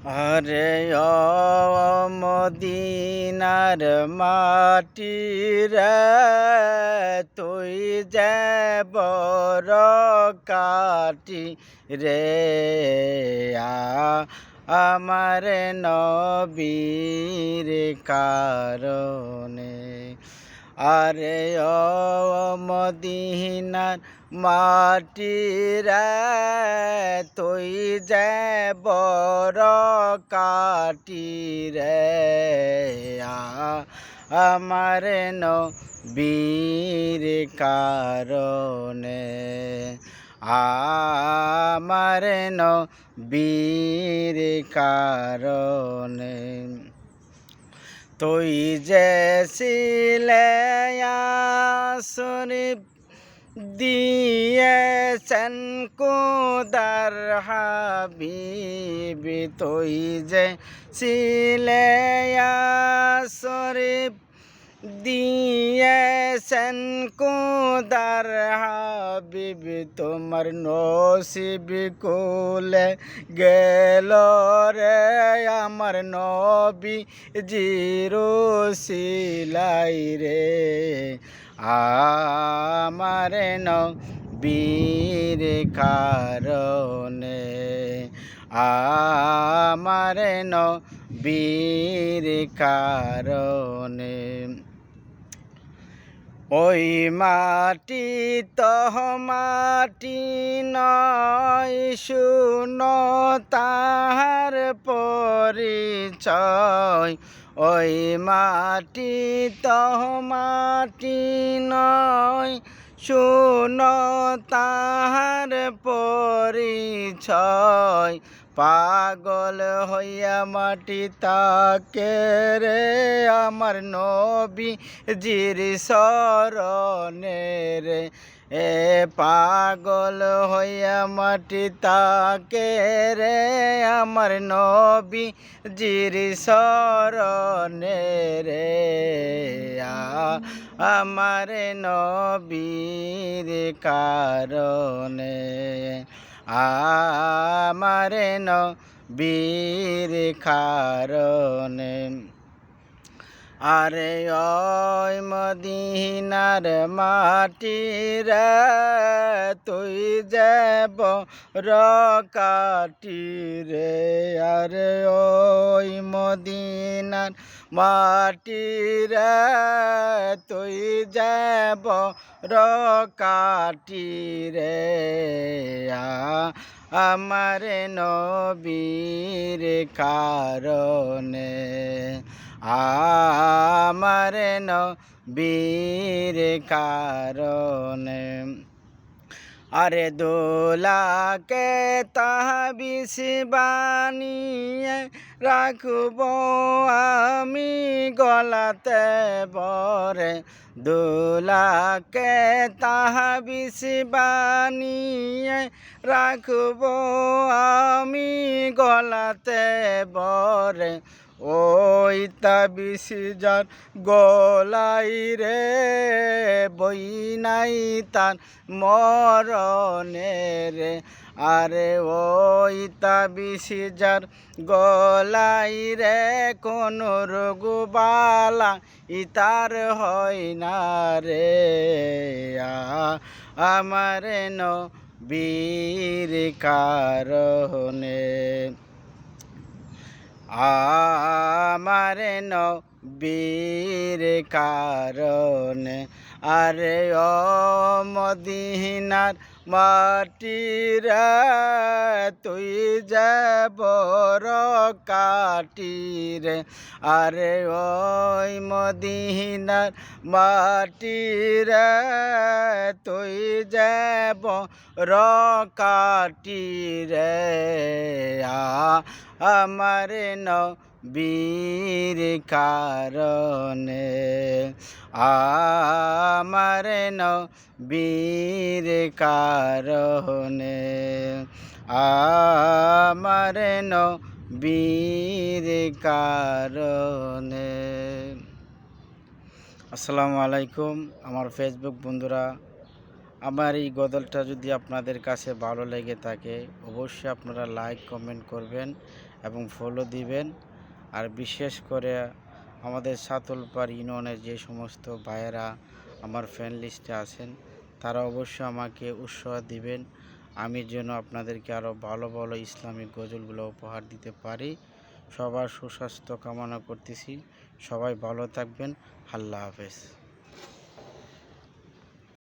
আরে ও মদিনার মাটি রে, তুই যে বড় কাটি রে, আমার নবীর কারণে। আরে ও মদিনার মাটি রে, তুই যে বড় কাটি রে, আমার নবীর কারণে, আমার নবীর কারণে। তুই যে ছিলে শরীফ দিয়েছেন কুদার হাবিবি, তুই যে ছিলে শরীফ দিয়েছেন কুদার হাবিবি, তোমার নসিব কুলে গেল রে, আমার নবী জিরো সিলাই রে, আমার নবীর কারণে, আমার নবীর কারণে। ওই মাটি তো মাটি নয়, শুনো তাহার পরিচয়। ওই মাটি তো মাটি নয়, শুনো তাহার পরিচয়। পাগল হইয়া মাটি তাকে রে, আমার নবী জির শরণে রে, এ পাগল হইয়া মাটি তাকে রে, আমার নবী জির শরণে রে, আমার নবীর কারণে, আমার নবীর কারণে। আরে ওই মদিনার মাটি রে, তুই যে বড় কাটি রে, আরে ওই মদিনার মাটি রে, তুই যে বড় কাটি রে, আমার নবীর কারণে, আমার নবীর কারণে। আরে দোলাকে তাহবিস বানিয়ে রাখব আমি গলাতে বরে, দোলাকে তাহবিস বানিয়ে রাখব আমি গলাতে বরে, ওই তাবিস যার গলাই রে, বই নাই তার মরণে রে, আরে ওই তাবিস যার গলাই রে, কোন রোগবালা ইতার হয় না রে, আমার নবীর কারণে, আমার নবীর কারণে। আরে ও মদিনার মাটি রে, তুই যে বড় কাটি রে, আরে ওই মদিনার মাটি রে, তুই যে বড় কাটি রে, আমার নবীর কারণে, আমার নবীর কারণে, আমার নবীর কারণে। আসসালামু আলাইকুম আমার ফেসবুক বন্ধুরা, আমার এই গজলটা যদি আপনাদের কাছে ভালো লেগে থাকে অবশ্যই আপনারা লাইক কমেন্ট করবেন এবং ফলো দিবেন। আর বিশেষ করে আমাদের সাতলপাড় ইউনিয়নের যে সমস্ত ভাইয়েরা আমার ফ্রেন্ড লিস্টে আছেন তারা অবশ্যই আমাকে উৎসাহ দিবেন, আমি যেন আপনাদেরকে আরও ভালো ভালো ইসলামিক গজলগুলো উপহার দিতে পারি। সবার সুস্বাস্থ্য কামনা করতেছি। সবাই ভালো থাকবেন। আল্লাহ হাফেজ।